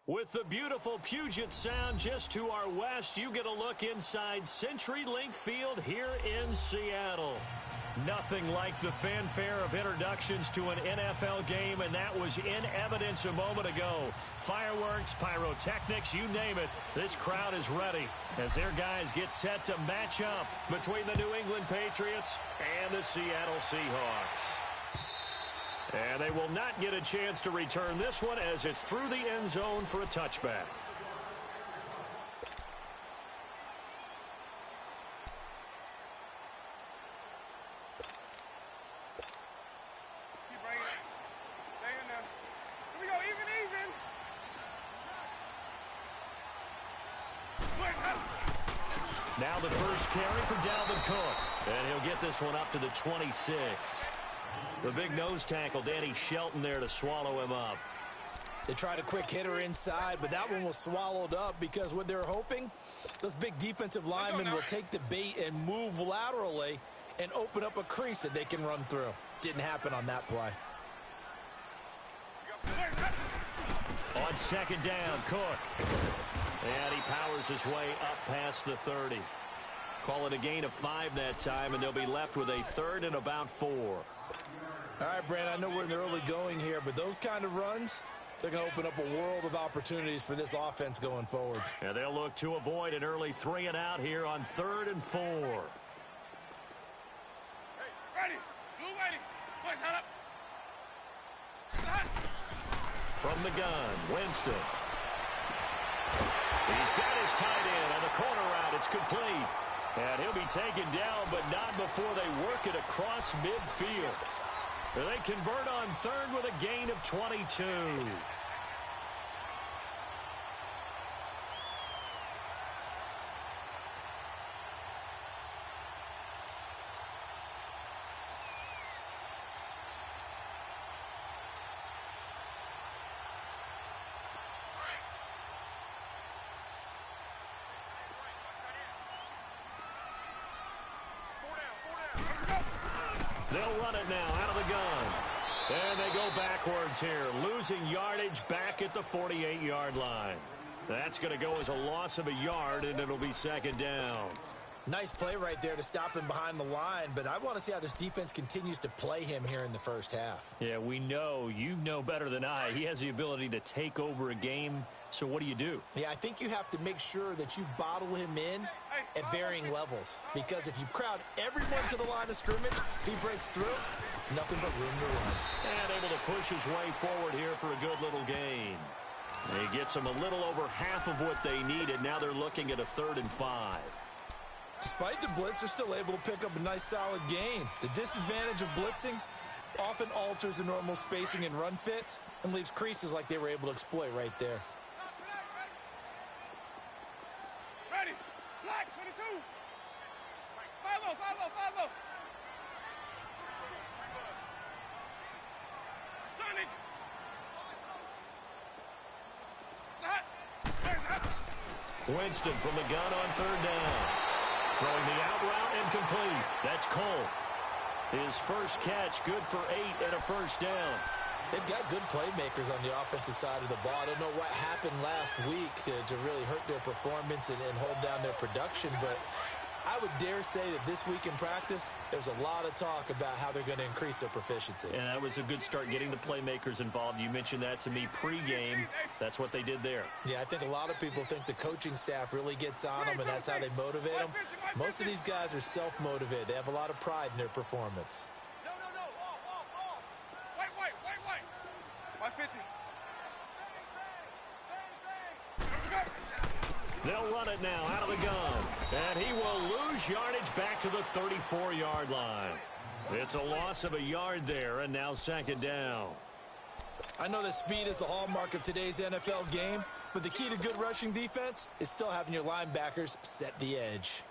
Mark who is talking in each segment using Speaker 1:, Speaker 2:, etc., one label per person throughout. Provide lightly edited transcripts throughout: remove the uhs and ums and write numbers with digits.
Speaker 1: With the beautiful Puget Sound just to our west, you get a look inside CenturyLink Field here in Seattle. Nothing like the fanfare of introductions to an NFL game, and that was in evidence a moment ago. Fireworks, pyrotechnics, you name it. This crowd is ready as their guys get set to match up between the New England Patriots and the Seattle Seahawks. And they will not get a chance to return this one as it's through the end zone for a touchback. Now the first carry for Dalvin Cook. And he'll get this one up to the 26. The big nose tackle, Danny Shelton, there to swallow him up.
Speaker 2: They tried a quick hitter inside, but that one was swallowed up because what they're hoping, those big defensive linemen will take the bait and move laterally and open up a crease that they can run through. Didn't happen on that play.
Speaker 1: On second down, Cook. And he powers his way up past the 30. Call it a gain of 5 that time, and they'll be left with a third and about 4.
Speaker 2: All right, Brandon, I know we're in the early going here, but those kind of runs, they're going to open up a world of opportunities for this offense going forward.
Speaker 1: And they'll look to avoid an early 3 and out here on 3rd and 4.
Speaker 3: Hey, ready. Blue ready. Boys, head up.
Speaker 1: From the gun, Winston. He's got his tight end on the corner route. It's complete. And he'll be taken down, but not before they work it across midfield. They convert on 3rd with a gain of 22. They'll run it now out of the gun. And they go backwards here, losing yardage back at the 48-yard line. That's going to go as a loss of a yard, and it'll be second down.
Speaker 2: Nice play right there to stop him behind the line, but I want to see how this defense continues to play him here in the first half.
Speaker 1: Yeah, we know. You know better than I. He has the ability to take over a game, so what do?
Speaker 2: Yeah, I think you have to make sure that you bottle him in at varying levels, because if you crowd everyone to the line of scrimmage, if he breaks through, it's nothing but room to run.
Speaker 1: And able to push his way forward here for a good little gain. He gets them a little over half of what they needed. Now they're looking at a 3rd and 5.
Speaker 2: Despite the blitz, they're still able to pick up a nice solid gain. The disadvantage of blitzing often alters the normal spacing and run fits and leaves creases like they were able to exploit right there.
Speaker 3: Ready. Slack, 22. 5-0, 5-0, 5-0. Sonic.
Speaker 1: Winston from the gun on 3rd down. Throwing the out route incomplete. That's Cole. His first catch, good for 8 and a first down.
Speaker 2: They've got good playmakers on the offensive side of the ball. I don't know what happened last week to really hurt their performance and hold down their production, but I would dare say that this week in practice, there's a lot of talk about how they're going to increase their proficiency.
Speaker 1: And that was a good start getting the playmakers involved. You mentioned that to me pregame. That's what they did there.
Speaker 2: Yeah, I think a lot of people think the coaching staff really gets on them, and that's how they motivate them. Most of these guys are self-motivated. They have a lot of pride in their performance.
Speaker 3: No. Off. White. 550.
Speaker 1: They'll run it now out of the gun. And he will lose yardage back to the 34-yard line. It's a loss of a yard there, and now second down.
Speaker 2: I know that speed is the hallmark of today's NFL game, but the key to good rushing defense is still having your linebackers set the edge.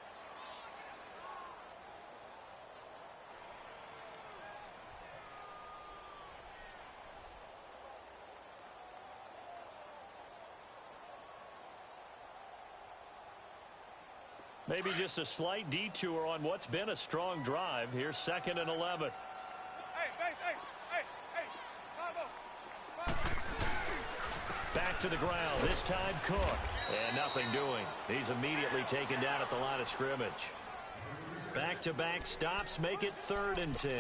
Speaker 1: Maybe just a slight detour on what's been a strong drive. Here's 2nd and 11.
Speaker 3: Hey.
Speaker 1: Back to the ground. This time Cook. And nothing doing. He's immediately taken down at the line of scrimmage. Back-to-back stops make it 3rd and 10.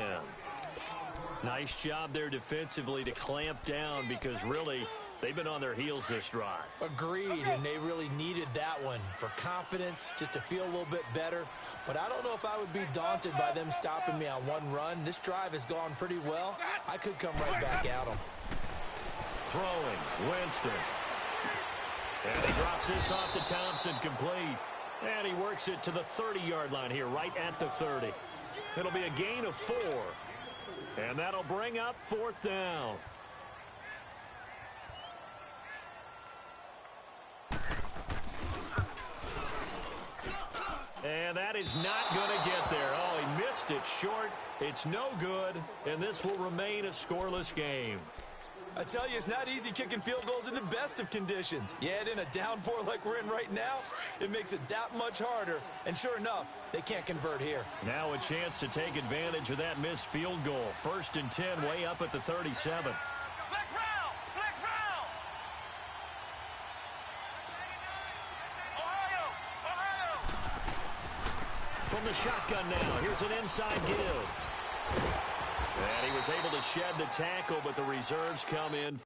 Speaker 1: Nice job there defensively to clamp down because really they've been on their heels this drive.
Speaker 2: Agreed, and they really needed that one for confidence, just to feel a little bit better. But I don't know if I would be daunted by them stopping me on one run. This drive has gone pretty well. I could come right back at them.
Speaker 1: Throwing, Winston. And he drops this off to Thompson, complete. And he works it to the 30-yard line here, right at the 30. It'll be a gain of 4. And that'll bring up 4th down. And that is not going to get there. Oh, he missed it short. It's no good, and this will remain a scoreless game.
Speaker 2: I tell you, it's not easy kicking field goals in the best of conditions. Yet in a downpour like we're in right now, it makes it that much harder. And sure enough, they can't convert here.
Speaker 1: Now a chance to take advantage of that missed field goal. 1st and 10, way up at the 37.
Speaker 3: Flex round! Flex round! Ohio! Ohio!
Speaker 1: From the shotgun now, here's an inside give. And he was able to shed the tackle, but the reserves come in.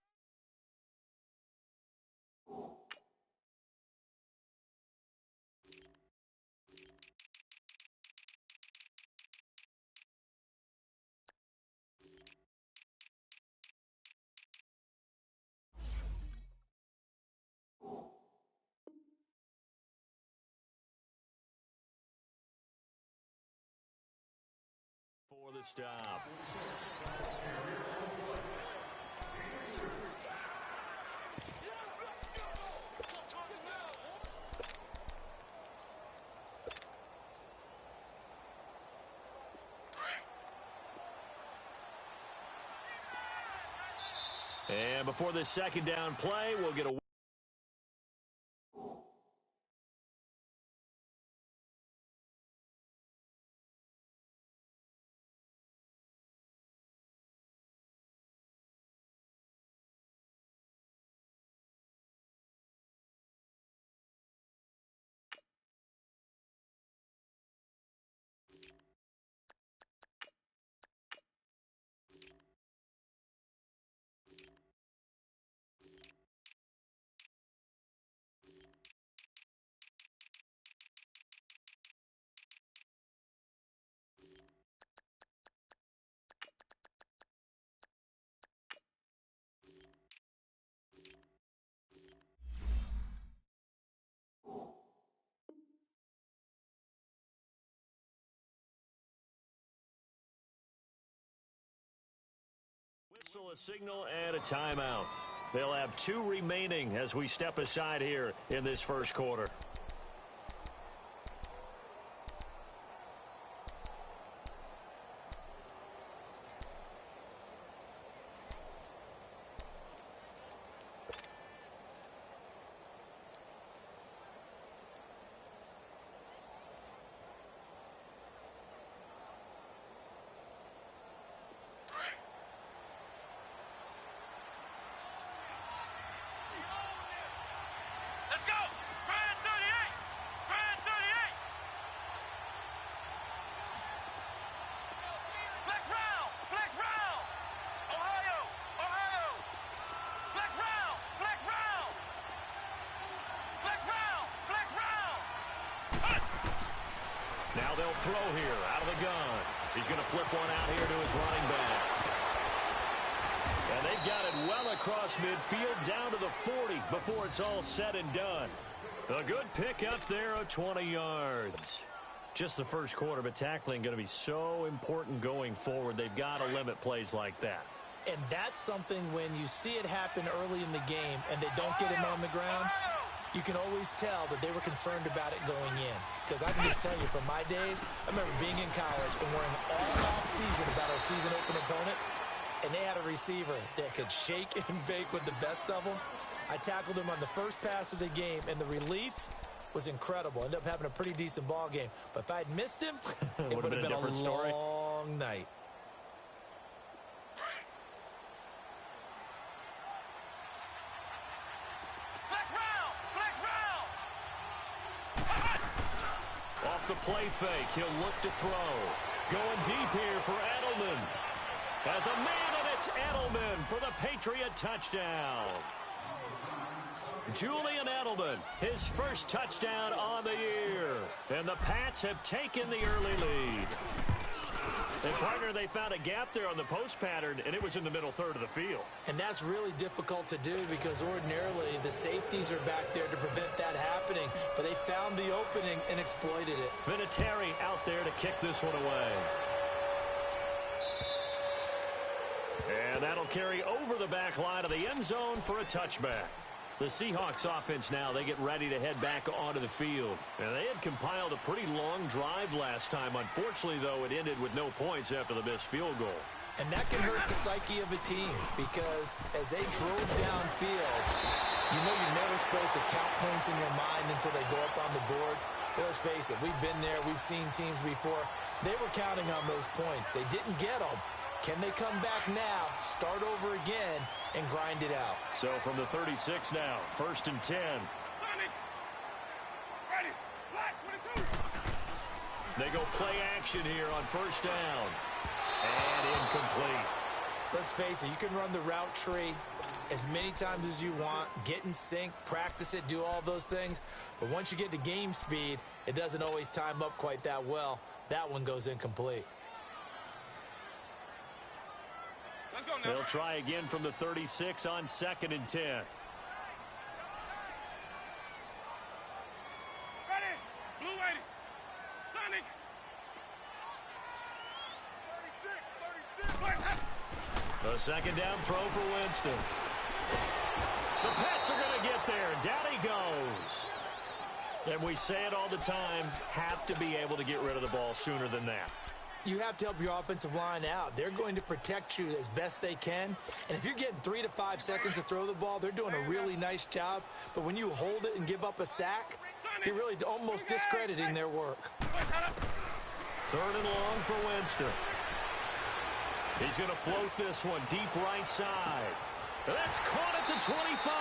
Speaker 1: For the stop. And before this 2nd down play, we'll get a whistle, a signal, and a timeout. They'll have 2 remaining as we step aside here in this 1st quarter.
Speaker 3: Let's go! Brand 38! Brand 38! Flex round! Flex round! Ohio! Ohio! Flex round! Flex round! Flex round! Flex round!
Speaker 1: Now they'll throw here out of the gun. He's going to flip one out here to his running back. And they've got it well across midfield down to the 40 before it's all said and done. A good pick up there of 20 yards. Just the 1st quarter, but tackling going to be so important going forward. They've got to limit plays like that.
Speaker 2: And that's something when you see it happen early in the game and they don't get him on the ground, you can always tell that they were concerned about it going in. Because I can just tell you from my days, I remember being in college and worrying all off season about our season open opponent. And they had a receiver that could shake and bake with the best of them. I tackled him on the first pass of the game, and the relief was incredible. Ended up having a pretty decent ball game. But if I'd missed him, it would have been a long night.
Speaker 1: the play fake. He'll look to throw. Going deep here for Edelman. Has a man, and it's Edelman for the Patriot touchdown. Julian Edelman, his first touchdown on the year. And the Pats have taken the early lead. And, partner, they found a gap there on the post pattern, and it was in the middle third of the field.
Speaker 2: And that's really difficult to do because ordinarily the safeties are back there to prevent that happening. But they found the opening and exploited it.
Speaker 1: Vinatieri out there to kick this one away. And that'll carry over the back line of the end zone for a touchback. The Seahawks offense now, they get ready to head back onto the field. And they had compiled a pretty long drive last time. Unfortunately, though, it ended with no points after the missed field goal.
Speaker 2: And that can hurt the psyche of a team because as they drove downfield, you know you're never supposed to count points in your mind until they go up on the board. But let's face it, we've been there. We've seen teams before. They were counting on those points. They didn't get them. Can they come back now, start over again, and grind it out?
Speaker 1: So from the 36 now, 1st and 10.
Speaker 3: Ready. Black 22.
Speaker 1: They go play action here on 1st down. And incomplete.
Speaker 2: Let's face it, you can run the route tree as many times as you want, get in sync, practice it, do all those things. But once you get to game speed, it doesn't always time up quite that well. That one goes incomplete.
Speaker 1: They'll try again from the 36 on 2nd and 10.
Speaker 3: Ready. Blue 80. Sonic. 36.
Speaker 1: The 2nd down throw for Winston. The Pats are going to get there. Down he goes. And we say it all the time, have to be able to get rid of the ball sooner than that.
Speaker 2: You have to help your offensive line out. They're going to protect you as best they can. And if you're getting 3 to 5 seconds to throw the ball, they're doing a really nice job. But when you hold it and give up a sack, you're really almost discrediting their work.
Speaker 1: 3rd and long for Winston. He's going to float this one deep right side. That's caught at the 25.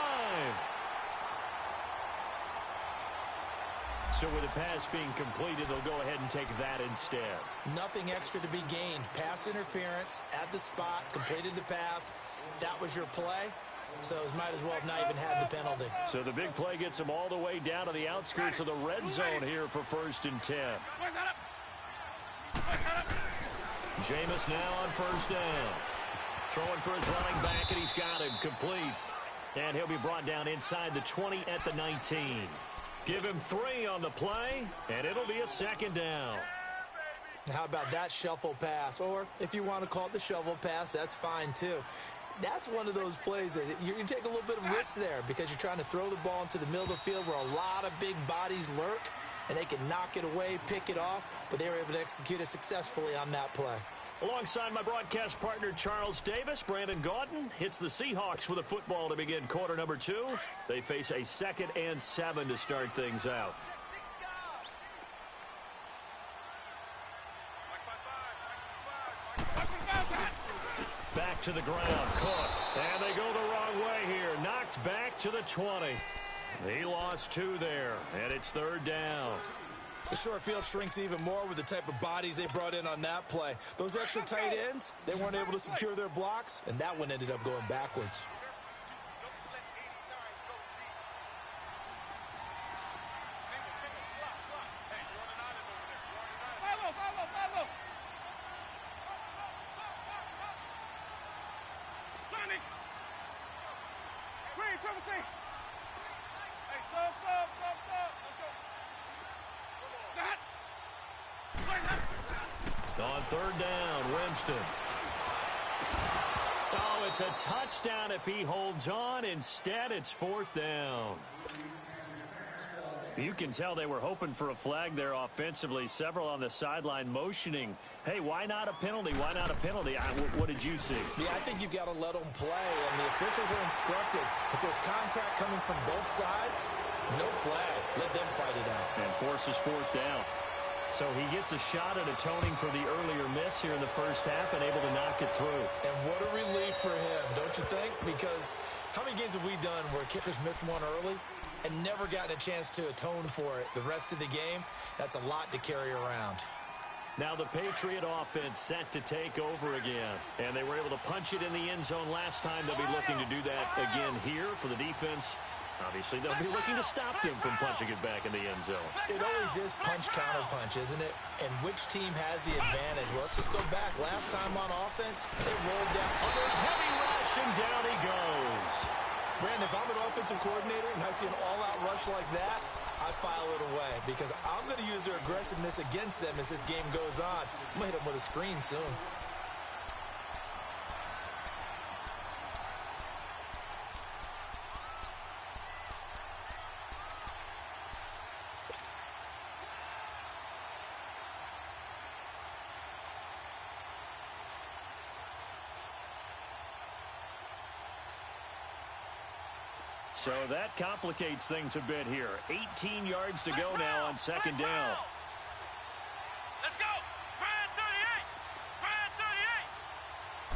Speaker 1: So with the pass being completed, they'll go ahead and take that instead.
Speaker 2: Nothing extra to be gained. Pass interference at the spot, completed the pass. That was your play. So it might as well have not even had the penalty.
Speaker 1: So the big play gets them all the way down to the outskirts of the red zone here for 1st and 10. Jameis now on 1st down. Throwing for his running back, and he's got him complete. And he'll be brought down inside the 20 at the 19. Give him 3 on the play, and it'll be a 2nd down.
Speaker 2: How about that shuffle pass? Or if you want to call it the shovel pass, that's fine too. That's one of those plays that you take a little bit of risk there because you're trying to throw the ball into the middle of the field where a lot of big bodies lurk, and they can knock it away, pick it off, but they were able to execute it successfully on that play.
Speaker 1: Alongside my broadcast partner, Charles Davis, Brandon Gaudin hits the Seahawks with a football to begin quarter number 2. They face a 2nd and 7 to start things out. Back to the ground, Cook. And they go the wrong way here. Knocked back to the 20. He lost 2 there, and it's 3rd down.
Speaker 2: The short field shrinks even more with the type of bodies they brought in on that play. Those extra tight ends, they weren't able to secure their blocks, and that one ended up going backwards.
Speaker 1: On 3rd down, Winston. Oh, it's a touchdown if he holds on. Instead, it's 4th down. You can tell they were hoping for a flag there offensively. Several on the sideline motioning. Hey, why not a penalty? Why not a penalty? What did you see?
Speaker 2: Yeah, I think you've got to let them play, and the officials are instructed. If there's contact coming from both sides, no flag. Let them fight it out.
Speaker 1: And forces 4th down. So he gets a shot at atoning for the earlier miss here in the first half and able to knock it through.
Speaker 2: And what a relief for him, don't you think? Because how many games have we done where kickers missed one early? and never gotten a chance to atone for it the rest of the game. That's a lot to carry around.
Speaker 1: Now the Patriot offense set to take over again. And they were able to punch it in the end zone last time. They'll be looking to do that again here for the defense. Obviously, they'll be looking to stop them from punching it back in the end zone.
Speaker 2: It always is punch-counter-punch, isn't it? And which team has the advantage? Well, let's just go back. Last time on offense, they rolled down.
Speaker 1: Under heavy rush, and down he goes.
Speaker 2: Brandon, if I'm an offensive coordinator and I see an all-out rush like that, I file it away because I'm going to use their aggressiveness against them as this game goes on. I'm going to hit them with a screen soon.
Speaker 1: So that complicates things a bit here. 18 yards to go now on second down.
Speaker 3: Let's go. Brand 38. Brand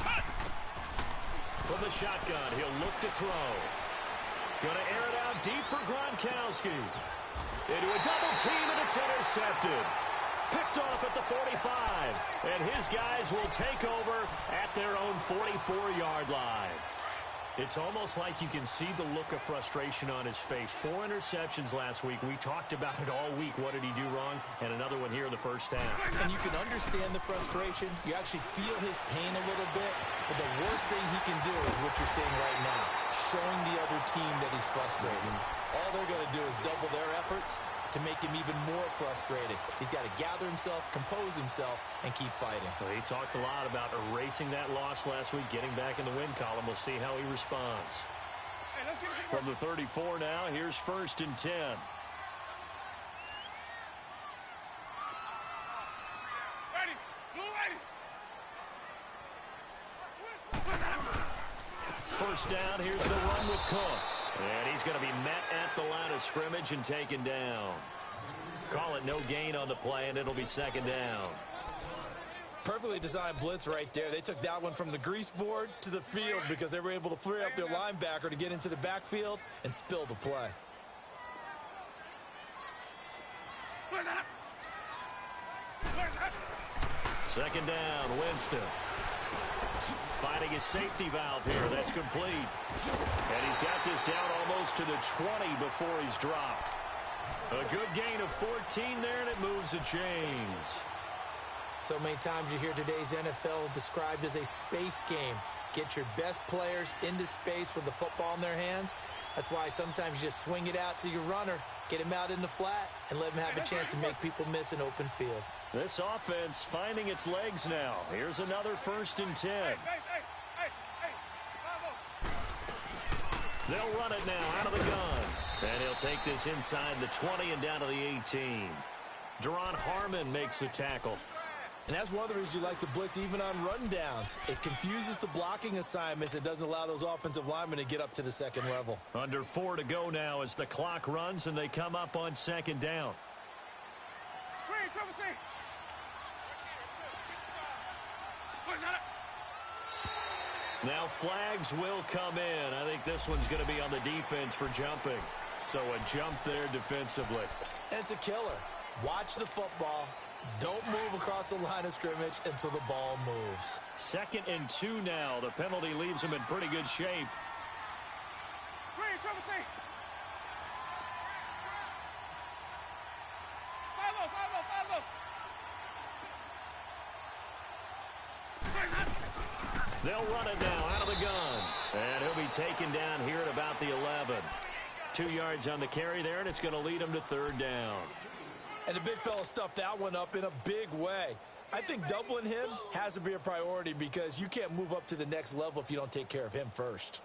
Speaker 3: 38.
Speaker 1: From the shotgun, he'll look to throw. Going to air it out deep for Gronkowski. Into a double team, and it's intercepted. Picked off at the 45. And his guys will take over at their own 44-yard line. It's almost like you can see the look of frustration on his face. 4 interceptions last week. We talked about it all week. What did he do wrong? And another one here in the first half.
Speaker 2: And you can understand the frustration. You actually feel his pain a little bit. But the worst thing he can do is what you're seeing right now, showing the other team that he's frustrated. All they're going to do is double their efforts to make him even more frustrated. He's got to gather himself, compose himself, and keep fighting.
Speaker 1: Well, he talked a lot about erasing that loss last week, getting back in the win column. We'll see how he responds. From the 34 now, here's 1st and 10.
Speaker 3: Ready. Blue ready.
Speaker 1: First down, here's the run with Cook. And he's going to be met at the line of scrimmage and taken down. Call it no gain on the play, and it'll be second down.
Speaker 2: Perfectly designed blitz right there. They took that one from the grease board to the field because they were able to free up their linebacker to get into the backfield and spill the play.
Speaker 3: Where's that? Where's that?
Speaker 1: Second down, Winston. Finding his safety valve here. That's complete. And he's got this down almost to the 20 before he's dropped. A good gain of 14 there, and it moves the chains.
Speaker 2: So many times you hear today's NFL described as a space game. Get your best players into space with the football in their hands. That's why sometimes you just swing it out to your runner, get him out in the flat, and let him have a chance to make people miss an open field.
Speaker 1: This offense finding its legs now. Here's another 1st and 10.
Speaker 3: Hey.
Speaker 1: They'll run it now out of the gun. And he'll take this inside the 20 and down to the 18. Deron Harmon makes the tackle.
Speaker 2: And that's one of the reasons you like to blitz even on rundowns. It confuses the blocking assignments. It doesn't allow those offensive linemen to get up to the second level.
Speaker 1: Under 4 to go now as the clock runs and they come up on second down.
Speaker 3: Green, triple C. Where's that?
Speaker 1: Now flags will come in. I think this one's going to be on the defense for jumping. So a jump there defensively.
Speaker 2: And it's a killer. Watch the football. Don't move across the line of scrimmage until the ball moves.
Speaker 1: 2nd and 2 now. The penalty leaves him in pretty good shape.
Speaker 3: Green, triple C. 5-0.
Speaker 1: They'll run it now out of the gun. And he'll be taken down here at about the 11. 2 yards on the carry there, and it's going to lead him to 3rd down.
Speaker 2: And the big fella stuffed that one up in a big way. I think doubling him has to be a priority because you can't move up to the next level if you don't take care of him first.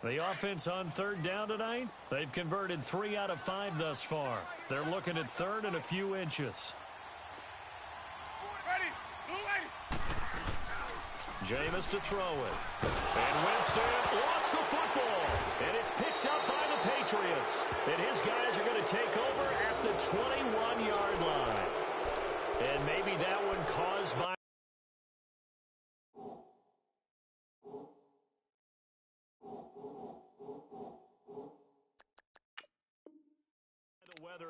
Speaker 1: The offense on 3rd down tonight, they've converted 3 out of 5 thus far. They're looking at 3rd and a few inches.
Speaker 3: Ready. Blue ready.
Speaker 1: Jameis to throw it. And Winston lost the football. And it's picked up by the Patriots. And his guys are going to take over at the 21-yard line. And maybe that one caused by...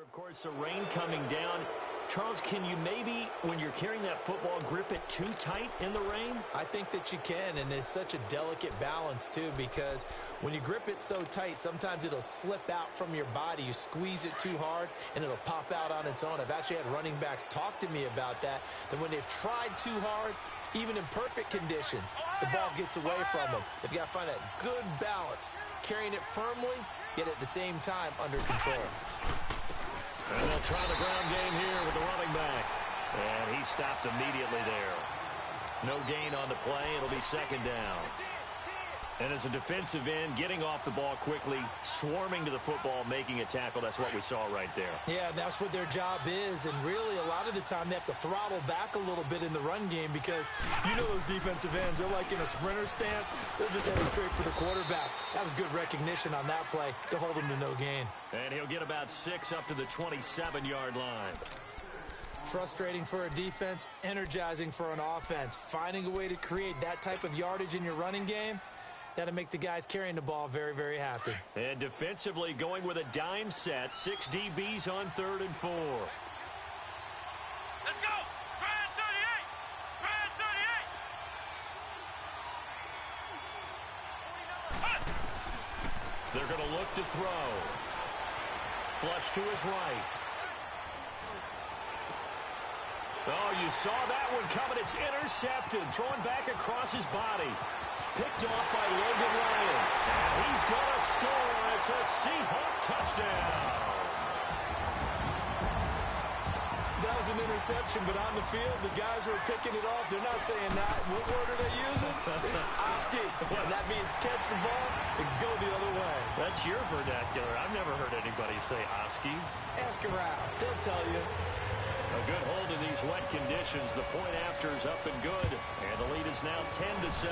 Speaker 1: Of course, the rain coming down. Charles, can you maybe, when you're carrying that football, grip it too tight in the rain?
Speaker 2: I think that you can, and it's such a delicate balance, too, because when you grip it so tight, sometimes it'll slip out from your body. You squeeze it too hard, and it'll pop out on its own. I've actually had running backs talk to me about that when they've tried too hard, even in perfect conditions, the ball gets away from them. They've got to find that good balance, carrying it firmly, yet at the same time under control.
Speaker 1: And they'll try the ground game here with the running back. And he stopped immediately there. No gain on the play. It'll be second down. And as a defensive end, getting off the ball quickly, swarming to the football, making a tackle, that's what we saw right there.
Speaker 2: Yeah, that's what their job is. And really, a lot of the time, they have to throttle back a little bit in the run game because you know those defensive ends, they're like in a sprinter stance. They're just heading straight for the quarterback. That was good recognition on that play to hold him to no gain.
Speaker 1: And he'll get about 6 up to the 27-yard line.
Speaker 2: Frustrating for a defense, energizing for an offense. Finding a way to create that type of yardage in your running game, that'll make the guys carrying the ball very, very happy.
Speaker 1: And defensively going with a dime set, 6 DBs on 3rd and 4.
Speaker 3: Let's go! Grand 38! Grand 38!
Speaker 1: They're going to look to throw. Flush to his right. Oh, you saw that one coming. It's intercepted. Throwing back across his body. Picked off by Logan Ryan. And he's going to score. It's a Seahawk touchdown.
Speaker 2: That was an interception, but on the field, the guys who are picking it off, they're not saying that. What word are they using? It's Oski. And that means catch the ball and go the other way.
Speaker 1: That's your vernacular. I've never heard anybody say Oski.
Speaker 2: Ask around. They'll tell you.
Speaker 1: A good hold in these wet conditions. The point after is up and good. And the lead is now 10-7.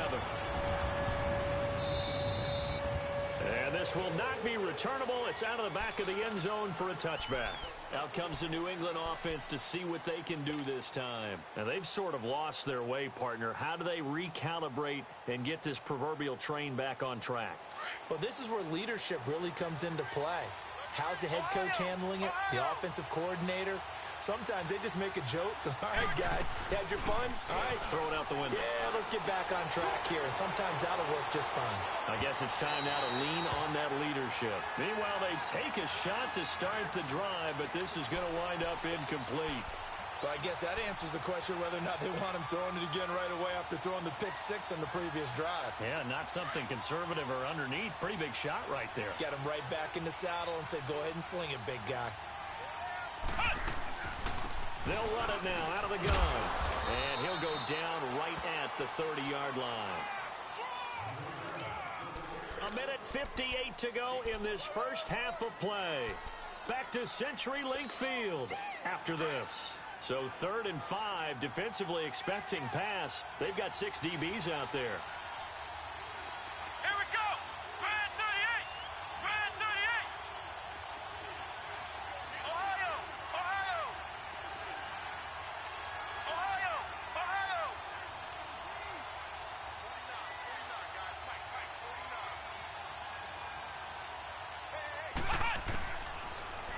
Speaker 1: And this will not be returnable. It's out of the back of the end zone for a touchback. Out comes the New England offense to see what they can do this time. Now, they've sort of lost their way, partner. How do they recalibrate and get this proverbial train back on track?
Speaker 2: Well, this is where leadership really comes into play. How's the head coach handling it? The offensive coordinator? Sometimes they just make a joke. All right, guys, you had your fun? All right.
Speaker 1: Throw it out the window.
Speaker 2: Yeah, let's get back on track here. And sometimes that'll work just fine.
Speaker 1: I guess it's time now to lean on that leadership. Meanwhile, they take a shot to start the drive, but this is going to wind up incomplete.
Speaker 2: Well, I guess that answers the question whether or not they want him throwing it again right away after throwing the pick 6 on the previous drive.
Speaker 1: Yeah, not something conservative or underneath. Pretty big shot right there.
Speaker 2: Got him right back in the saddle and said, go ahead and sling it, big guy.
Speaker 1: They'll run it now out of the gun. And he'll go down right at the 30-yard line. 1:58 to go in this first half of play. Back to CenturyLink Field after this. So 3rd and 5, defensively expecting pass. They've got 6 DBs out there.
Speaker 3: Here we go! Grand 38! Grand 38! Ohio! Ohio! Ohio! Ohio! 49, guys. Mike,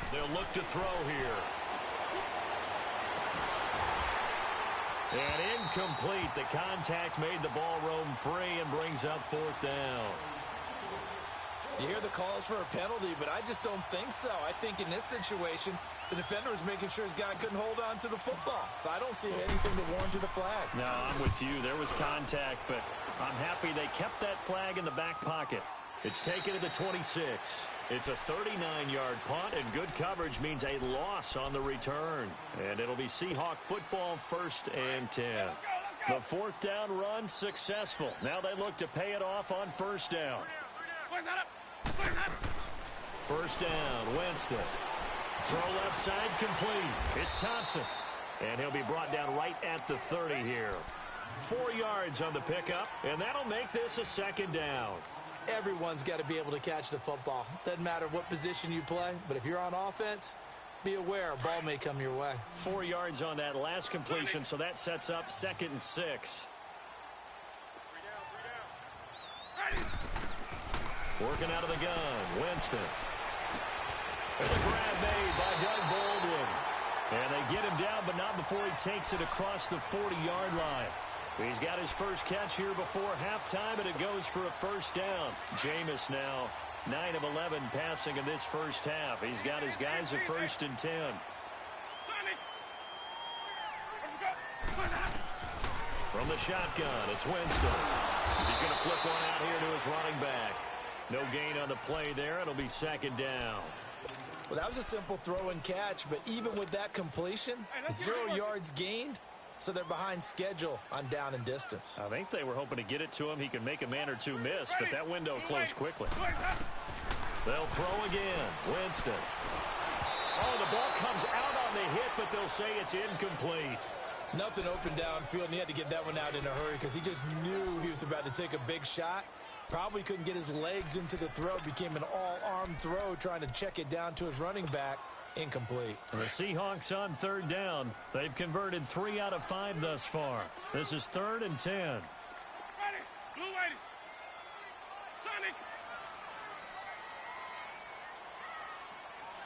Speaker 3: 49.
Speaker 1: They'll look to throw here. And incomplete. The contact made the ball roam free and brings up 4th down.
Speaker 2: You hear the calls for a penalty, but I just don't think so. I think in this situation, the defender was making sure his guy couldn't hold on to the football. So I don't see anything to warrant the flag.
Speaker 1: No, I'm with you. There was contact, but I'm happy they kept that flag in the back pocket. It's taken to the 26. It's a 39-yard punt, and good coverage means a loss on the return. And it'll be Seahawk football, 1st and 10. The 4th down run successful. Now they look to pay it off on 1st down. 1st down, Winston. Throw left side complete. It's Thompson. And he'll be brought down right at the 30 here. 4 yards on the pickup, and that'll make this a 2nd down.
Speaker 2: Everyone's got to be able to catch the football. Doesn't matter what position you play, but if you're on offense, be aware a ball may come your way.
Speaker 1: 4 yards on that last completion, so that sets up 2nd and 6. Working out of the gun, Winston. There's a grab made by Doug And they get him down, but not before he takes it across the 40-yard line. He's got his first catch here before halftime, and it goes for a first down. Jameis now 9 of 11 passing in this first half. He's got his guys a 1st and 10. From the shotgun, it's Winston. He's going to flip one out here to his running back. No gain on the play there. It'll be 2nd down.
Speaker 2: Well, that was a simple throw and catch, but even with that completion, 0 yards gained, so they're behind schedule on down and distance.
Speaker 1: I think they were hoping to get it to him. He could make a man or two miss, but that window closed quickly. They'll throw again. Winston. Oh, the ball comes out on the hit, but they'll say it's incomplete.
Speaker 2: Nothing open downfield, and he had to get that one out in a hurry because he just knew he was about to take a big shot. Probably couldn't get his legs into the throw. Became an all-arm throw trying to check it down to his running back. Incomplete.
Speaker 1: The Seahawks on 3rd down. They've converted 3 out of 5 thus far. This is 3rd and 10.
Speaker 3: Ready. Blue lady. Sonic.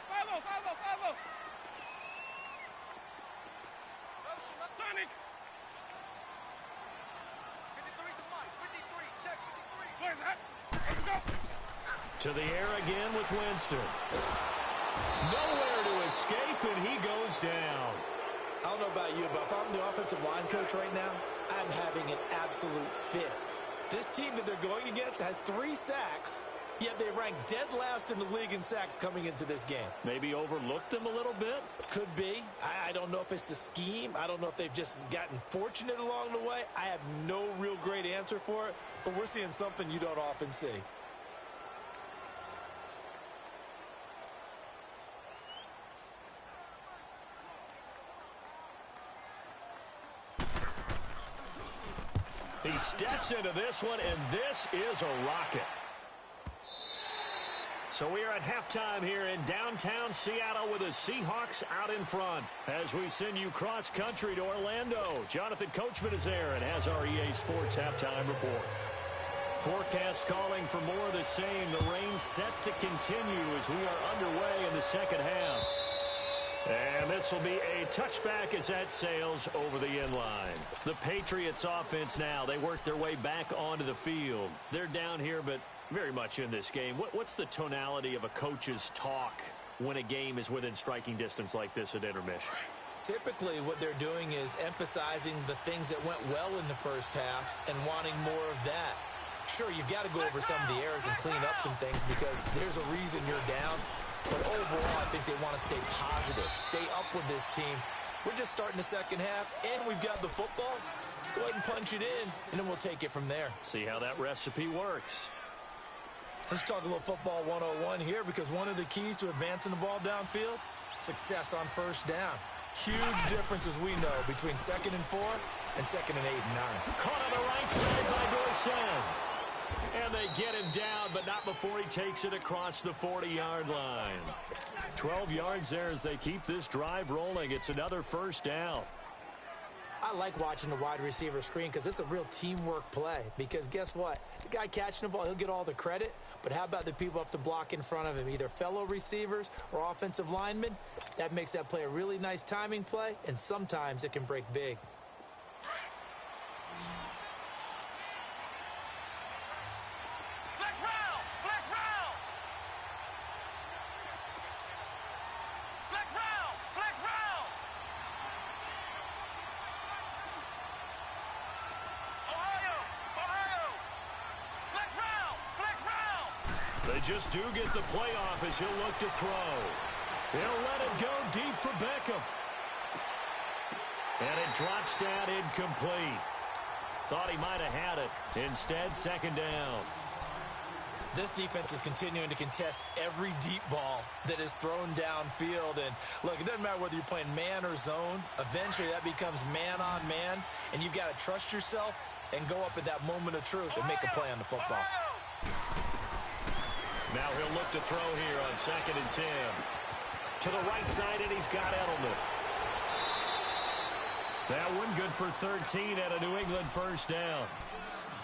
Speaker 3: 5-0, 5-0, 5-0. Sonic. 53 to Mike. 53. Check 53. Where's that? Let's go.
Speaker 1: To the air again with Winston. Nowhere to escape, and he goes down.
Speaker 2: I don't know about you, but if I'm the offensive line coach right now, I'm having an absolute fit. This team that they're going against has 3 sacks, yet they rank dead last in the league in sacks coming into this game.
Speaker 1: Maybe overlooked them a little bit?
Speaker 2: Could be. I don't know if it's the scheme. I don't know if they've just gotten fortunate along the way. I have no real great answer for it, but we're seeing something you don't often see.
Speaker 1: He steps into this one, and this is a rocket. So we are at halftime here in downtown Seattle with the Seahawks out in front. As we send you cross-country to Orlando, Jonathan Coachman is there and has our EA Sports halftime report. Forecast calling for more of the same. The rain set to continue as we are underway in the second half. And this will be a touchback as that sails over the inline. The Patriots offense now, they work their way back onto the field. They're down here, but very much in this game. What's the tonality of a coach's talk when a game is within striking distance like this at intermission?
Speaker 2: Typically, what they're doing is emphasizing the things that went well in the first half and wanting more of that. Sure, you've got to go over some of the errors and clean up some things because there's a reason you're down. But overall, I think they want to stay positive, stay up with this team. We're just starting the second half, and we've got the football. Let's go ahead and punch it in, and then we'll take it from there.
Speaker 1: See how that recipe works.
Speaker 2: Let's talk a little football 101 here because one of the keys to advancing the ball downfield, success on first down. Huge differences we know between 2nd and 4 and 2nd and 8 and 9.
Speaker 1: Caught on the right side by Dorsett. And they get him down, but not before he takes it across the 40-yard line. 12 yards there as they keep this drive rolling. It's another first down.
Speaker 2: I like watching the wide receiver screen because it's a real teamwork play. Because guess what? The guy catching the ball, he'll get all the credit. But how about the people up to block in front of him, either fellow receivers or offensive linemen? That makes that play a really nice timing play, and sometimes it can break big.
Speaker 1: They just do get the playoff as he'll look to throw. He'll let it go deep for Beckham. And it drops down incomplete. Thought he might have had it. Instead, second down.
Speaker 2: This defense is continuing to contest every deep ball that is thrown downfield. And, look, it doesn't matter whether you're playing man or zone. Eventually, that becomes man-on-man, and you've got to trust yourself and go up at that moment of truth and make a play on the football.
Speaker 1: Now he'll look to throw here on 2nd and 10. To the right side, and he's got Edelman. That one good for 13 at a New England first down.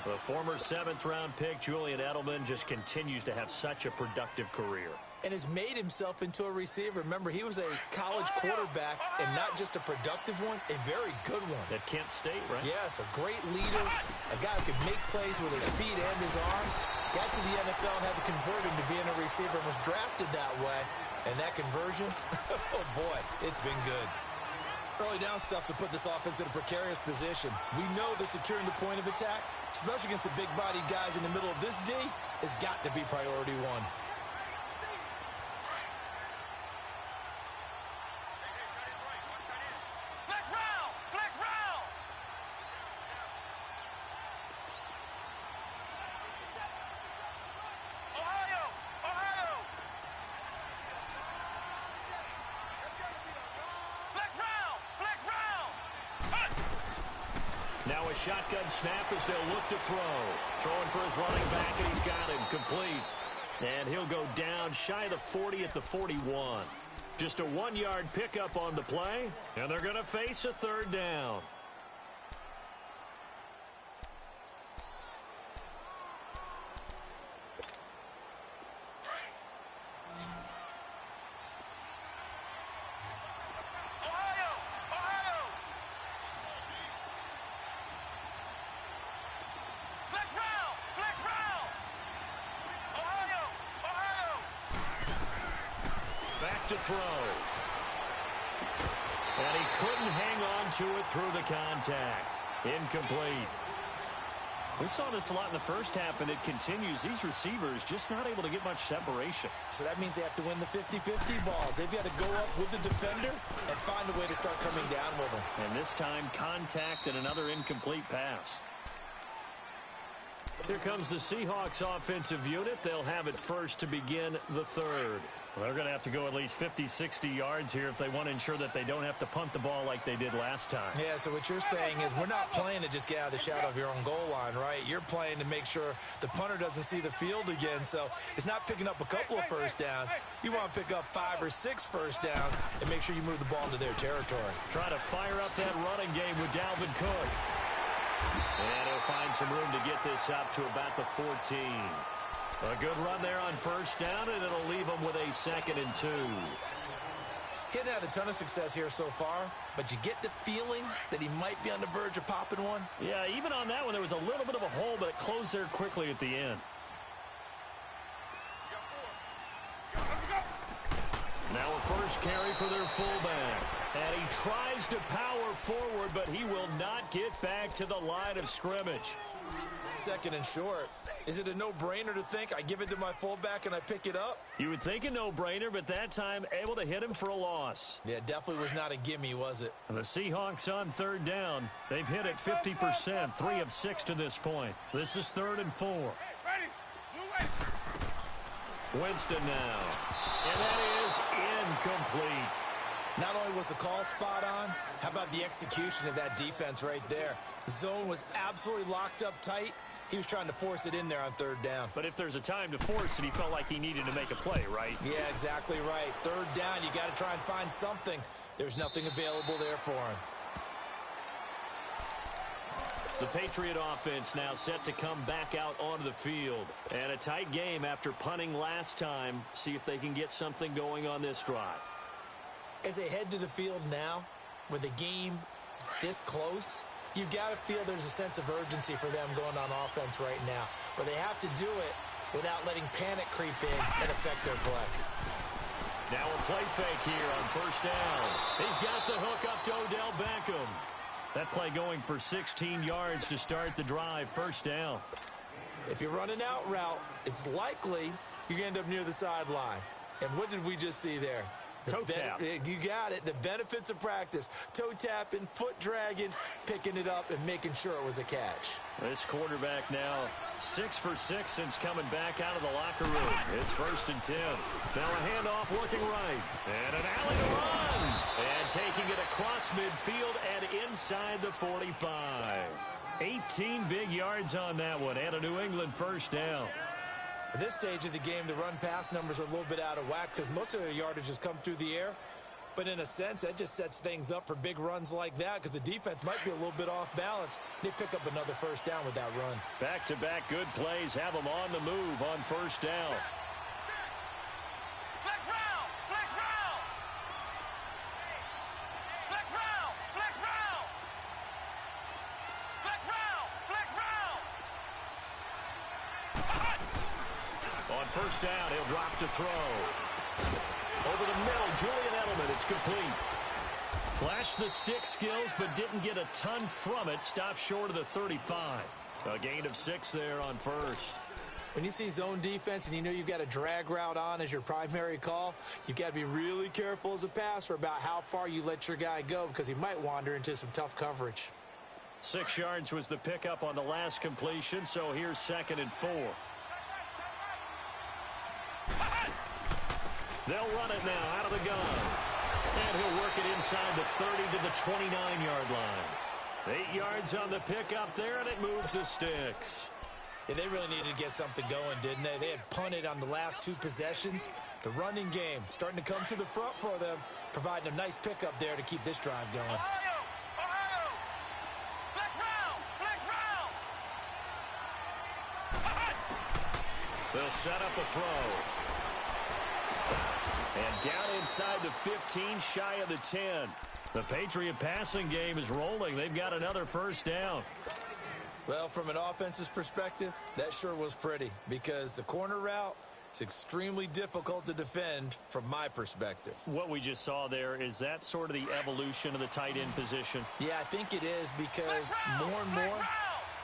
Speaker 1: The former 7th-round pick, Julian Edelman, just continues to have such a productive career.
Speaker 2: and has made himself into a receiver. Remember, he was a college quarterback, and not just a productive one, a very good one.
Speaker 1: At Kent State, right?
Speaker 2: Yes, a great leader, a guy who could make plays with his feet and his arm. Got to the NFL and had to convert him to being a receiver and was drafted that way. And that conversion, oh boy, it's been good. Early down stuff to put this offense in a precarious position. We know that securing the point of attack, especially against the big-bodied guys in the middle of this D, has got to be priority one.
Speaker 1: Now a shotgun snap as they'll look to throw. Throwing for his running back, and he's got him complete. And he'll go down shy of the 40 at the 41. Just a 1-yard pickup on the play, and they're going to face a third down. To throw. And he couldn't hang on to it through the contact. Incomplete. We saw this a lot in the first half, and it continues. These receivers just not able to get much separation.
Speaker 2: So that means they have to win the 50-50 balls. They've got to go up with the defender and find a way to start coming down with them.
Speaker 1: And this time, contact and another incomplete pass. Here comes the Seahawks offensive unit. They'll have it first to begin the third. Well, they're going to have to go at least 50, 60 yards here if they want to ensure that they don't have to punt the ball like they did last time.
Speaker 2: Yeah, so what you're saying is we're not playing to just get out of the shadow of your own goal line, right? You're playing to make sure the punter doesn't see the field again. So it's not picking up a couple of first downs. You want to pick up 5 or 6 first downs and make sure you move the ball into their territory.
Speaker 1: Try to fire up that running game with Dalvin Cook. And he'll find some room to get this up to about the 14. A good run there on first down, and it'll leave them with a 2nd and 2.
Speaker 2: He hasn't had a ton of success here so far, but you get the feeling that he might be on the verge of popping one.
Speaker 1: Yeah, even on that one, there was a little bit of a hole, but it closed there quickly at the end. Now a first carry for their fullback. And he tries to power forward, but he will not get back to the line of scrimmage.
Speaker 2: 2nd and short. Is it a no-brainer to think I give it to my fullback and I pick it up?
Speaker 1: You would think a no-brainer, but that time able to hit him for a loss.
Speaker 2: Yeah, definitely was not a gimme, was it?
Speaker 1: And the Seahawks on third down. They've hit it 50%, 3 of 6 to this point. This is 3rd and 4. Winston now. And that is incomplete.
Speaker 2: Not only was the call spot on, how about the execution of that defense right there? The zone was absolutely locked up tight. He was trying to force it in there on 3rd down.
Speaker 1: But if there's a time to force it, he felt like he needed to make a play, right?
Speaker 2: Yeah, exactly right. 3rd down, you got to try and find something. There's nothing available there for him.
Speaker 1: The Patriot offense now set to come back out onto the field. And a tight game after punting last time. See if they can get something going on this drive.
Speaker 2: As they head to the field now, with the game this close, you've got to feel there's a sense of urgency for them going on offense right now. But they have to do it without letting panic creep in and affect their play.
Speaker 1: Now a play fake here on first down. He's got the hook up to Odell Beckham. That play going for 16 yards to start the drive. First down.
Speaker 2: If you're running out route, it's likely you're going to end up near the sideline. And what did we just see there?
Speaker 1: Toe tap.
Speaker 2: You got it. The benefits of practice. Toe tapping, foot dragging, picking it up, and making sure it was a catch.
Speaker 1: This quarterback now 6 for 6 since coming back out of the locker room. It's 1st and 10. Now a handoff looking right. And an alley to run. And taking it across midfield and inside the 45. 18 big yards on that one. And a New England first down.
Speaker 2: At this stage of the game, the run-pass numbers are a little bit out of whack because most of their yardage has come through the air. But in a sense, that just sets things up for big runs like that because the defense might be a little bit off balance. They pick up another first down with that run.
Speaker 1: Back-to-back good plays have them on the move on first down. first down, he'll drop to throw. Over the middle, Julian Edelman. It's complete. Flashed the stick skills, but didn't get a ton from it. Stopped short of the 35. A gain of 6 there on first.
Speaker 2: When you see zone defense and you know you've got a drag route on as your primary call, you've got to be really careful as a passer about how far you let your guy go because he might wander into some tough coverage.
Speaker 1: 6 yards was the pickup on the last completion, so here's 2nd and 4. They'll run it now out of the gun. And he'll work it inside the 30 to the 29-yard line. 8 yards on the pickup there, and it moves the sticks.
Speaker 2: Yeah, they really needed to get something going, didn't they? They had punted on the last 2 possessions. The running game starting to come to the front for them, providing a nice pickup there to keep this drive going.
Speaker 3: Ohio! Ohio! Flex round!
Speaker 1: They'll set up a throw. And down inside the 15, shy of the 10. The Patriot passing game is rolling. They've got another first down.
Speaker 2: Well, from an offensive perspective, that sure was pretty because the corner route is extremely difficult to defend from my perspective.
Speaker 1: What we just saw there, is that sort of the evolution of the tight end position?
Speaker 2: Yeah, I think it is because more and more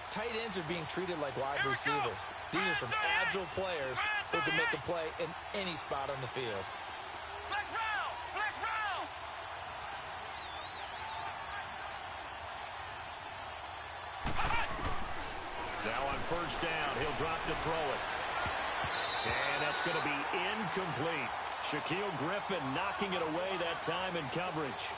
Speaker 2: tight ends are being treated like wide receivers. These are some agile players who can make a play in any spot on the field.
Speaker 3: Flex round! Flex round!
Speaker 1: Now on first down, he'll drop to throw it. And that's going to be incomplete. Shaquill Griffin knocking it away that time in coverage.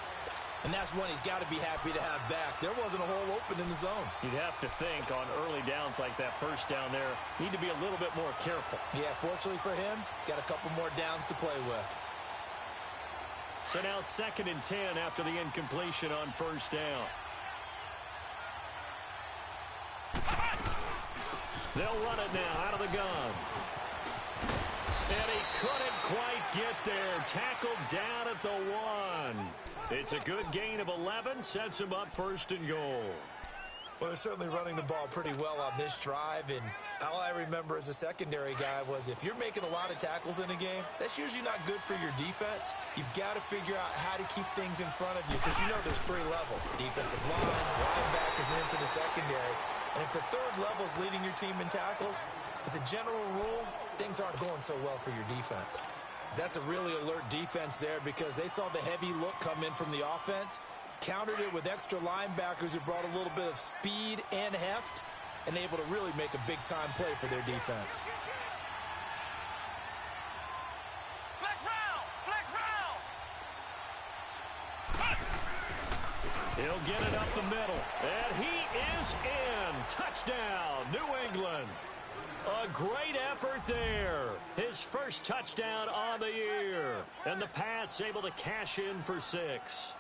Speaker 2: And that's one he's got to be happy to have back. There wasn't a hole open in the zone.
Speaker 1: You'd have to think on early downs like that first down there, need to be a little bit more careful.
Speaker 2: Yeah, fortunately for him, got a couple more downs to play with.
Speaker 1: So now 2nd and 10 after the incompletion on first down. They'll run it now out of the gun. And he couldn't quite get there. Tackled down at the 1. It's a good gain of 11. Sets him up 1st and goal.
Speaker 2: Well, they're certainly running the ball pretty well on this drive, and all I remember as a secondary guy was if you're making a lot of tackles in a game, that's usually not good for your defense. You've got to figure out how to keep things in front of you because you know there's 3 levels, defensive line, linebackers, and into the secondary. And if the 3rd level is leading your team in tackles, as a general rule, things aren't going so well for your defense. That's a really alert defense there because they saw the heavy look come in from the offense, countered it with extra linebackers who brought a little bit of speed and heft, and able to really make a big-time play for their defense.
Speaker 3: Flex round! Flex round!
Speaker 1: He'll get it up the middle. And he is in. Touchdown, New England. A great effort there. His first touchdown on the year. And the Pats able to cash in for 6.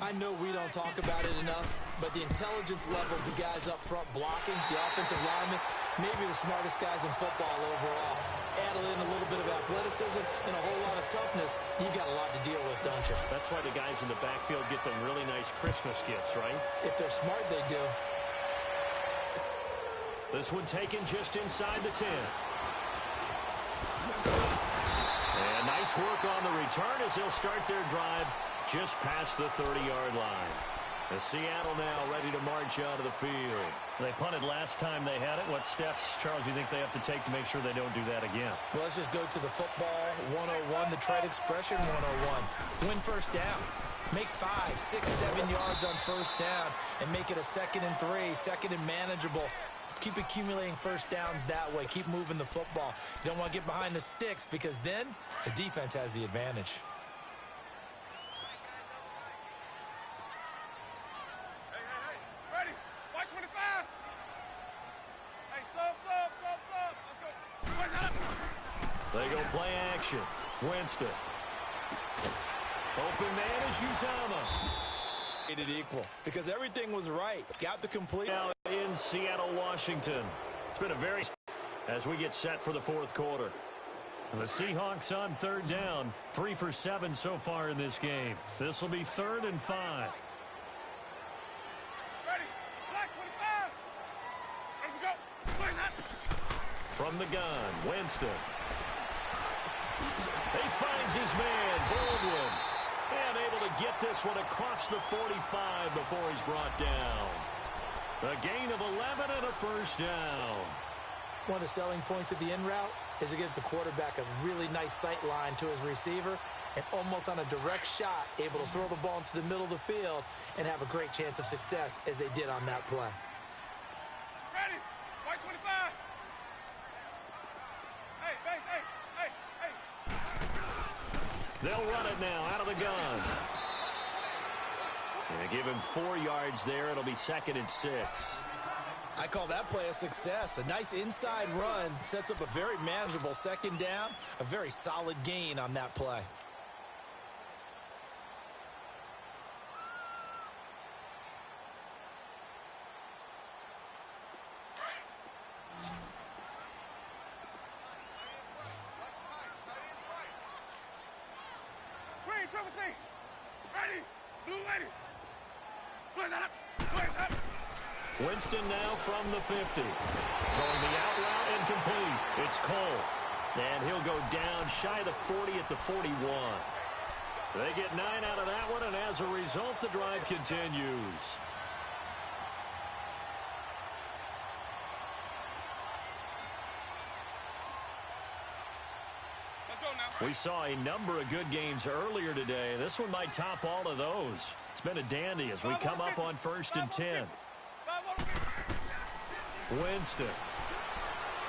Speaker 2: I know we don't talk about it enough, but the intelligence level of the guys up front blocking, the offensive linemen, maybe the smartest guys in football overall. Add in a little bit of athleticism and a whole lot of toughness, you've got a lot to deal with, don't you?
Speaker 1: That's why the guys in the backfield get them really nice Christmas gifts, right?
Speaker 2: If they're smart, they do.
Speaker 1: This one taken just inside the 10. And nice work on the return as they'll start their drive just past the 30-yard line. The Seattle now ready to march out of the field. They punted last time they had it. What steps, Charles, do you think they have to take to make sure they don't do that again?
Speaker 2: Well, let's just go to the football 101, the trade expression 101. Win first down. Make 5, 6, 7 yards on first down and make it a 2nd and 3, 2nd and manageable. Keep accumulating first downs that way. Keep moving the football. You don't want to get behind the sticks because then the defense has the advantage.
Speaker 3: Hey, ready? White 25. Hey, sub. Let's go. Where's that?
Speaker 1: They go play action. Winston. Open man is Uzomah.
Speaker 2: Made it equal because everything was right. Got the complete.
Speaker 1: Now in Seattle, Washington. It's been a very... as we get set for the 4th quarter. The Seahawks on 3rd down. 3 for 7 so far in this game. This will be 3rd and 5.
Speaker 3: Ready? Black 25. Ready to go. Where's that?
Speaker 1: From the gun, Winston. He finds his man, Baldwin. And able to get this one across the 45 before he's brought down. A gain of 11 and a first down.
Speaker 2: One of the selling points of the in route is it gives the quarterback a really nice sight line to his receiver and almost on a direct shot able to throw the ball into the middle of the field and have a great chance of success as they did on that play.
Speaker 3: Ready? White 25. Hey, hey, hey, hey, hey.
Speaker 1: They'll run it now out of the gun. They give him 4 yards there. It'll be 2nd and 6.
Speaker 2: I call that play a success. A nice inside run sets up a very manageable 2nd down. A very solid gain on that play.
Speaker 3: Green, triple C. Ready? Blue ready. Blaze up. Blaze up.
Speaker 1: Winston now from the 50. Throwing the out route incomplete. It's Cole. And he'll go down shy of the 40 at the 41. They get 9 out of that one, and as a result, the drive continues.
Speaker 3: Let's go now.
Speaker 1: We saw a number of good games earlier today. This one might top all of those. It's been a dandy as we come up on 1st and 10. Winston.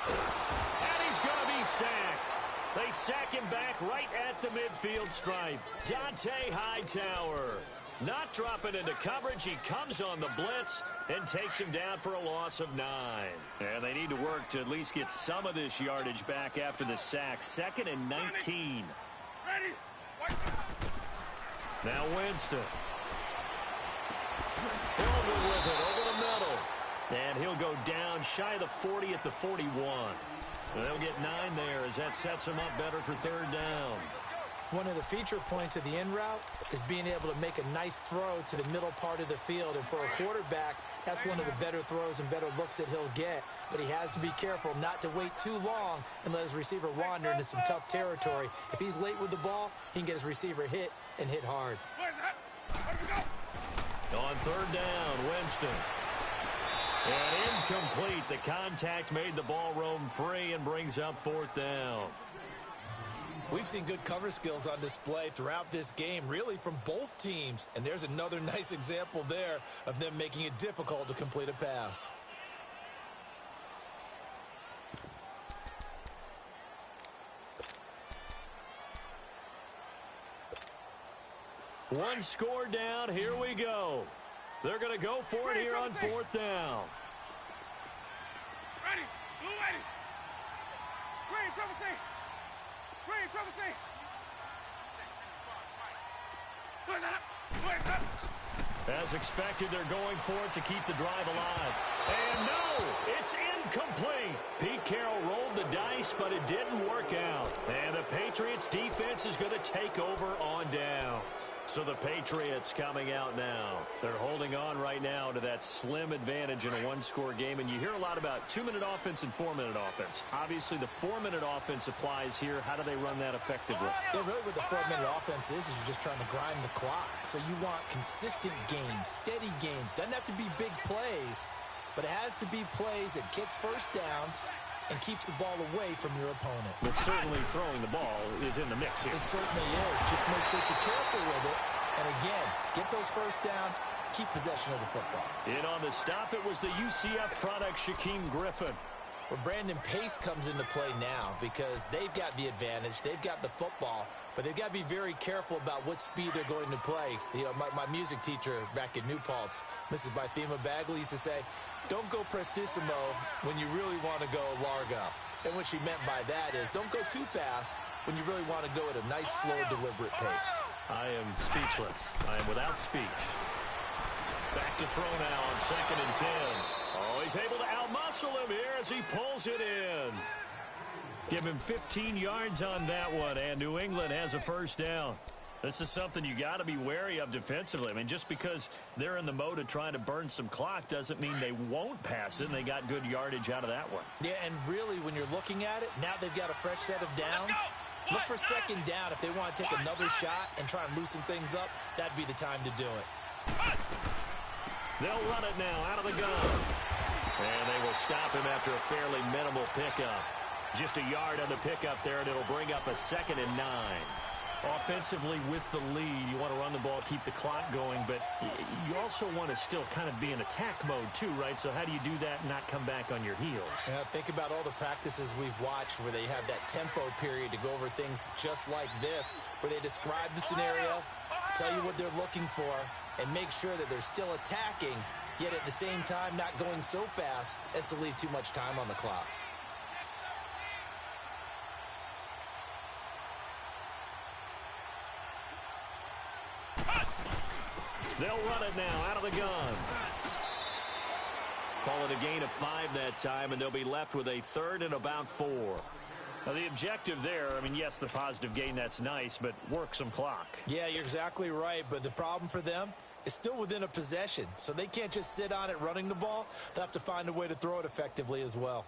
Speaker 1: And he's going to be sacked. They sack him back right at the midfield stripe. Dante Hightower not dropping into coverage. He comes on the blitz and takes him down for a loss of 9. And they need to work to at least get some of this yardage back after the sack. 2nd and 19.
Speaker 3: Ready?
Speaker 1: Now Winston. Baldwin with it over the middle. And he'll go down shy of the 40 at the 41. And they'll get 9 there as that sets them up better for 3rd down.
Speaker 2: One of the feature points of the in route is being able to make a nice throw to the middle part of the field. And for a quarterback, that's one of the better throws and better looks that he'll get. But he has to be careful not to wait too long and let his receiver wander into some tough territory. If he's late with the ball, he can get his receiver hit and hit hard.
Speaker 3: Where's that? Let me go.
Speaker 1: On 3rd down, Winston. And incomplete. The contact made the ball roam free and brings up 4th down.
Speaker 2: We've seen good cover skills on display throughout this game, really from both teams. And there's another nice example there of them making it difficult to complete a pass.
Speaker 1: One score down. Here we go. They're going to go for it here on 4th down.
Speaker 3: Ready? Blue ready. Green, triple C. Green, triple C. Blaze up. Blaze up.
Speaker 1: As expected, they're going for it to keep the drive alive. And no, it's incomplete. Pete Carroll rolled the dice, but it didn't work out. And the Patriots defense is going to take over on downs. So the Patriots coming out now. They're holding on right now to that slim advantage in a one-score game. And you hear a lot about 2-minute offense and 4-minute offense. Obviously, the 4-minute offense applies here. How do they run that effectively?
Speaker 2: Yeah, really what the 4-minute offense is you're just trying to grind the clock. So you want consistent gains, steady gains. Doesn't have to be big plays, but it has to be plays that gets first downs and keeps the ball away from your opponent.
Speaker 1: But certainly throwing the ball is in the mix here.
Speaker 2: It certainly is. Just make sure that you're careful with it. And again, get those first downs, keep possession of the football.
Speaker 1: In on the stop, it was the UCF product, Shaquem Griffin.
Speaker 2: Well, Brandon Pace comes into play now because they've got the advantage. They've got the football, but they've got to be very careful about what speed they're going to play. You know, my music teacher back in New Paltz, Mrs. Bythema Bagley, used to say, don't go prestissimo when you really want to go largo. And what she meant by that is don't go too fast when you really want to go at a nice, slow, deliberate pace.
Speaker 1: I am speechless. I am without speech. Back to throw now on 2nd and 10. Oh, he's able to outmuscle him here as he pulls it in. Give him 15 yards on that one, and New England has a first down. This is something you got to be wary of defensively. I mean, just because they're in the mode of trying to burn some clock doesn't mean they won't pass it, and they got good yardage out of that one.
Speaker 2: Yeah, and really, when you're looking at it, now they've got a fresh set of downs. Look for second down if they want to take another shot and try and loosen things up. That'd be the time to do it.
Speaker 1: They'll run it now out of the gun. And they will stop him after a fairly minimal pickup. Just a yard on the pickup there, and it'll bring up a 2nd and 9. Offensively, with the lead, you want to run the ball, keep the clock going, but you also want to still kind of be in attack mode too, right? So how do you do that and not come back on your heels?
Speaker 2: Yeah, think about all the practices we've watched where they have that tempo period to go over things just like this, where they describe the scenario, tell you what they're looking for, and make sure that they're still attacking, yet at the same time not going so fast as to leave too much time on the clock.
Speaker 1: They'll run it now out of the gun. Call it a gain of 5 that time, and they'll be left with a 3rd and about 4. Now, the objective there, I mean, yes, the positive gain, that's nice, but work some clock.
Speaker 2: Yeah, you're exactly right, but the problem for them is still within a possession, so they can't just sit on it running the ball. They'll have to find a way to throw it effectively as well.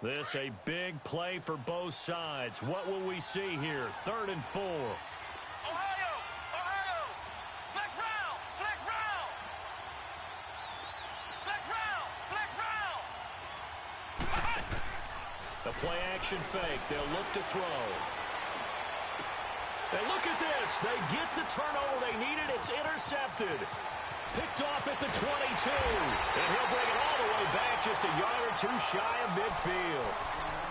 Speaker 1: This a big play for both sides. What will we see here? 3rd and 4.
Speaker 3: Ohio! Ohio! Flex round! Flex round! Flex round! Flex round!
Speaker 1: The play action fake. They'll look to throw. And look at this. They get the turnover they needed. It's intercepted. Picked off at the 22. And he'll bring it all the way back, just a yard or 2 shy of midfield.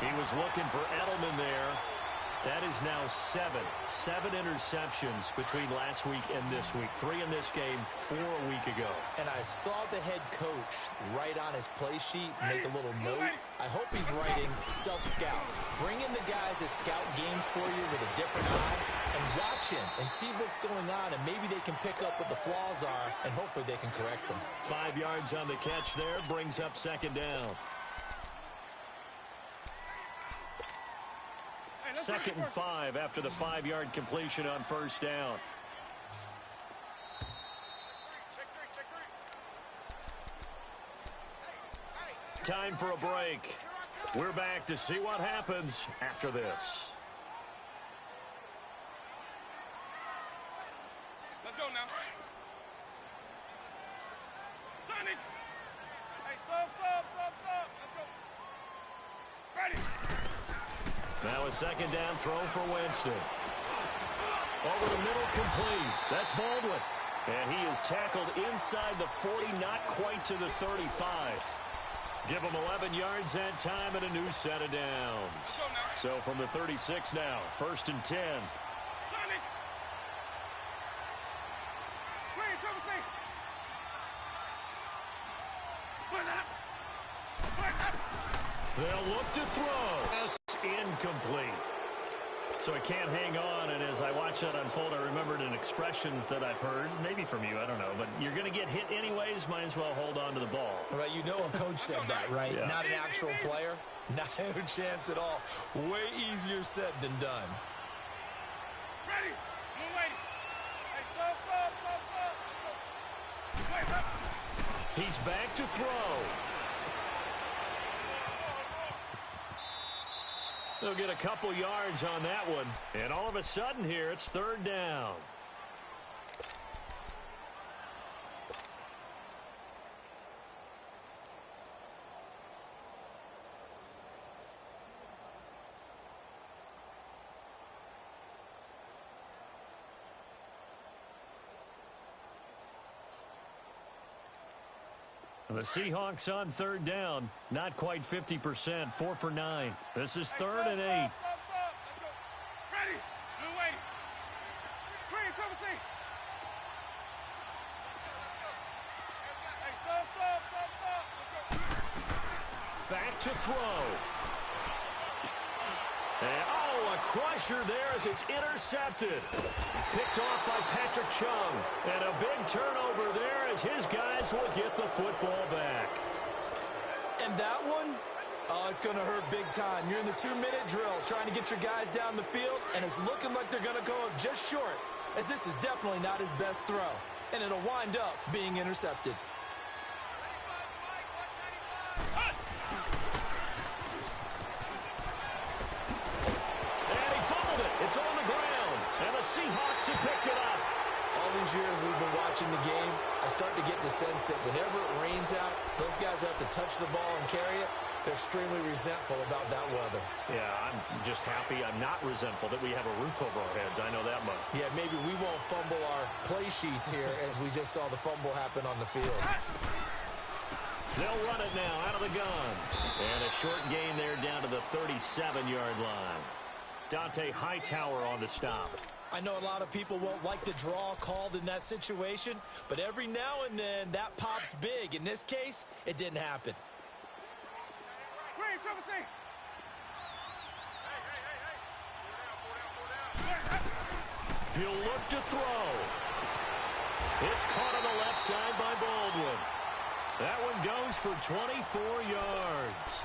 Speaker 1: He was looking for Edelman there. That is now 7 interceptions between last week and this week. 3 in this game, 4 a week ago.
Speaker 2: And I saw the head coach write on his play sheet, make a little note. I hope he's writing self-scout. Bring in the guys that scout games for you with a different eye and watch him and see what's going on, and maybe they can pick up what the flaws are, and hopefully they can correct them.
Speaker 1: 5 yards on the catch there, brings up 2nd down. 2nd and 5 after the 5-yard completion on 1st down. Time for a break. We're back to see what happens after this.
Speaker 3: Let's go now. Sonny! Hey, sub. Let's go. Ready.
Speaker 1: Now a 2nd down throw for Winston. Over the middle, complete. That's Baldwin. And he is tackled inside the 40, not quite to the 35. Give him 11 yards that time and a new set of downs. So from the 36 now, 1st and 10.
Speaker 3: Sonny! Green, triple C. What's up?
Speaker 1: They'll look to throw. That's incomplete. So it can't hang on, and as I watch that unfold, I remembered an expression that I've heard, maybe from you, I don't know, but you're going to get hit anyways, might as well hold on to the ball.
Speaker 2: Right, you know a coach said that, right?
Speaker 1: Yeah.
Speaker 2: Not an actual player. Not a chance at all. Way easier said than done.
Speaker 3: Ready. Move ready. Hey, sub. Let's go. Wait, up.
Speaker 1: He's back to throw. They'll get a couple yards on that one. And all of a sudden here, it's 3rd down. The Seahawks on 3rd down, not quite 50%, 4 for 9. This is 3rd and 8.
Speaker 3: Let's go. Ready. Blue waiting. Green, triple C. Hey, sub. Let's go.
Speaker 1: Back to throw. And, a crusher there as it's intercepted. Picked off by Patrick Chung. And a big turnover there as his guys will get the football back.
Speaker 2: And that one, oh, it's going to hurt big time. You're in the 2-minute drill trying to get your guys down the field, and it's looking like they're going to go just short, as this is definitely not his best throw, and it'll wind up being intercepted.
Speaker 1: And he fumbled it. It's on the ground, and the Seahawks have picked it up.
Speaker 2: All these years we've been watching the game, I start to get the sense that whenever it rains out, those guys who have to touch the ball and carry it, they're extremely resentful about that weather.
Speaker 1: Yeah, I'm just happy I'm not resentful that we have a roof over our heads. I know that much.
Speaker 2: Yeah, maybe we won't fumble our play sheets here as we just saw the fumble happen on the field.
Speaker 1: They'll run it now out of the gun. And a short gain there down to the 37-yard line. Dante Hightower on the stop.
Speaker 2: I know a lot of people won't like the draw called in that situation, but every now and then that pops big. In this case, it didn't happen.
Speaker 1: He'll look to throw. It's caught on the left side by Baldwin. That one goes for 24 yards.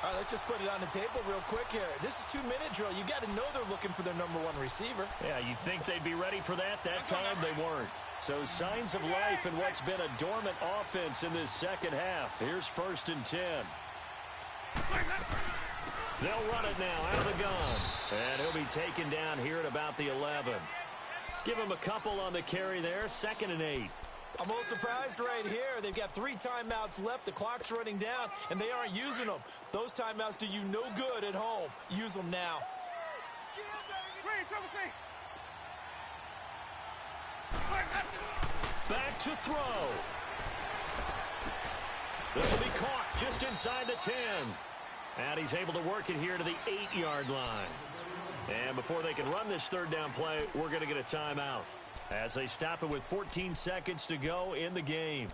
Speaker 2: All right, let's just put it on the table real quick here. This is 2-minute drill. You got to know they're looking for their #1 receiver.
Speaker 1: Yeah, you think they'd be ready for that? That time they weren't. So signs of life in what's been a dormant offense in this second half. Here's 1st and 10. They'll run it now out of the gun. And he'll be taken down here at about the 11. Give him a couple on the carry there. 2nd and 8.
Speaker 2: I'm a little surprised right here. They've got 3 timeouts left. The clock's running down, and they aren't using them. Those timeouts do you no good at home. Use them now.
Speaker 1: Back to throw. This will be caught just inside the 10. And he's able to work it here to the 8-yard line. And before they can run this 3rd down play, we're going to get a timeout as they stop it with 14 seconds to go in the game.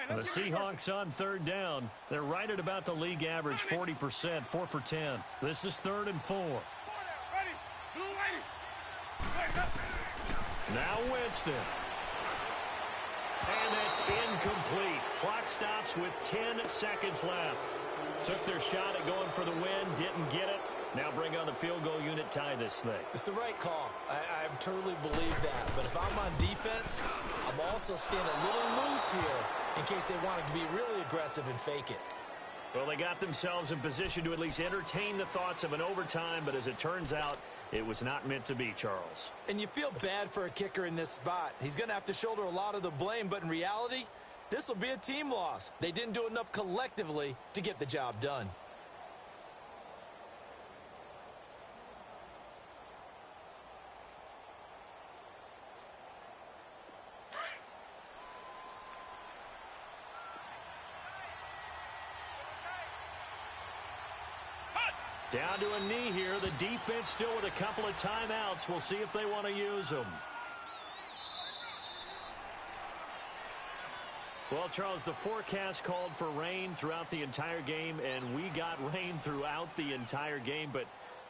Speaker 1: The Seahawks on 3rd down. They're right at about the league average, 40%, 4 for 10. This is 3rd and 4. Now Winston. And that's incomplete. Clock stops with 10 seconds left. Took their shot at going for the win, didn't get it. Now bring on the field goal unit, tie this thing.
Speaker 2: It's the right call. I truly believe that. But if I'm on defense, I'm also staying a little loose here in case they want to be really aggressive and fake it.
Speaker 1: Well, they got themselves in position to at least entertain the thoughts of an overtime, but as it turns out, it was not meant to be, Charles.
Speaker 2: And you feel bad for a kicker in this spot. He's going to have to shoulder a lot of the blame, but in reality, this will be a team loss. They didn't do enough collectively to get the job done.
Speaker 1: Down to a knee here. The defense still with a couple of timeouts. We'll see if they want to use them. Well, Charles, the forecast called for rain throughout the entire game, and we got rain throughout the entire game. But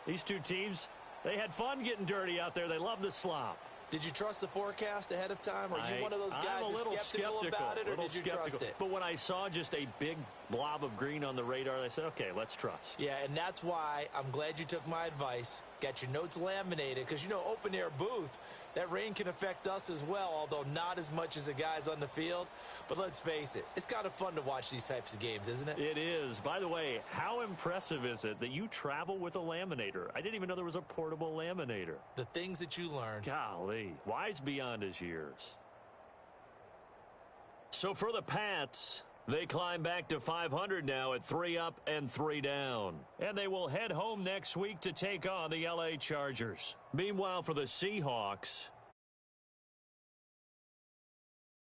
Speaker 1: these two teams, they had fun getting dirty out there. They love the slop.
Speaker 2: Did you trust the forecast ahead of time? Are you one of those guys that's skeptical about it, or did you trust it?
Speaker 1: But when I saw just a big blob of green on the radar, I said, okay, let's trust.
Speaker 2: Yeah, and that's why I'm glad you took my advice. Got your notes laminated, because, you know, open-air booth, that rain can affect us as well, although not as much as the guys on the field. But let's face it, it's kind of fun to watch these types of games, isn't it?
Speaker 1: It is. By the way, how impressive is it that you travel with a laminator? I didn't even know there was a portable laminator.
Speaker 2: The things that you learn.
Speaker 1: Golly, wise beyond his years. So for the Pats, they climb back to 500 now at 3 up and 3 down. And they will head home next week to take on the LA Chargers. Meanwhile, for the Seahawks,